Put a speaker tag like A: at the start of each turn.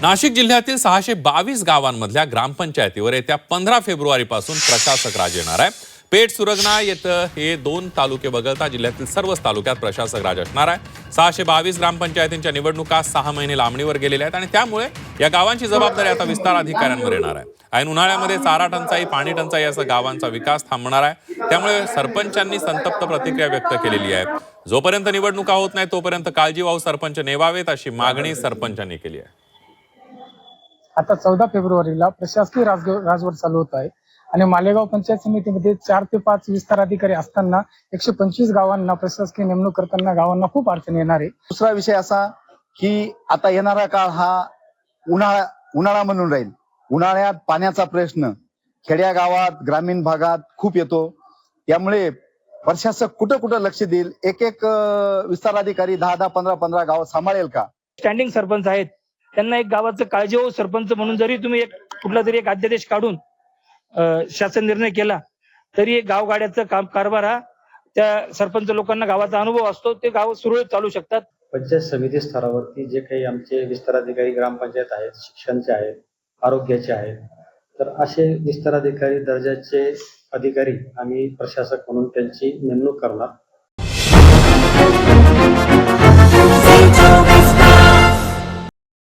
A: नाशिक जिल्ह्यातील 622 गावांमधल्या ग्रामपंचायतीवर येत्या 15 फेब्रुवारीपासून प्रशासक राज येणार आहे. पेठ सुरगणा येथे हे 2 तालुके वगळता जिल्ह्यातील सर्वच तालुक्यात प्रशासक राज असणार आहे. 622 ग्रामपंचायतींच्या निवडणुका 6 महिने लांबणीवर गेलेल्या आहेत आणि त्यामुळे या गावांची जबाबदारी आता विस्तार अधिकाऱ्यांवर येणार आहे. ऐन उन्हाळ्यामध्ये चारा टंचाई, पाणी टंचाई यासह गावांचा विकास थांबणार आहे. त्यामुळे सरपंचांनी संतप्त प्रतिक्रिया व्यक्त केलेली आहे. जोपर्यंत निवडणुका होत नाही तोपर्यंत काळजीवाहू सरपंच नेमावेत अशी मागणी सरपंचांनी केली आहे.
B: आता 14 फेब्रुवारीला प्रशासकीय राजवट चालू होत आहे आणि मालेगाव पंचायत समितीमध्ये 4 ते 5 विस्तार अधिकारी असताना 125 गावांना प्रशासकीय नेमणूक करताना गावांना खूप अडचण येणार आहे.
C: दुसरा विषय असा की आता येणारा काळ हा उन्हाळा म्हणून राहील. उन्हाळ्यात पाण्याचा प्रश्न खेड्या गावात, ग्रामीण भागात खूप येतो. त्यामुळे प्रशासक कुठं लक्ष देईल? एक विस्तार अधिकारी 10 15 गाव सांभाळेल का?
D: स्टँडिंग सरपंच आहेत, त्यांना एक गावाचं काळजीवाहू सरपंच म्हणून जरी तुम्ही कुठला तरी एक अध्यादेश काढून शासन निर्णय केला तरी एक गावगाड्याचं कारभार हा त्या सरपंच लोकांना गावाचा अनुभव असतो, ते गाव सुरळीत चालू शकतात.
E: पंचायत समिती स्तरावरती जे काही आमचे विस्तार अधिकारी ग्रामपंचायत आहेत, शिक्षणचे आहेत, आरोग्याचे आहेत, तर असे विस्तार अधिकारी दर्जाचे अधिकारी आम्ही प्रशासक म्हणून त्यांची नेमणूक करणार.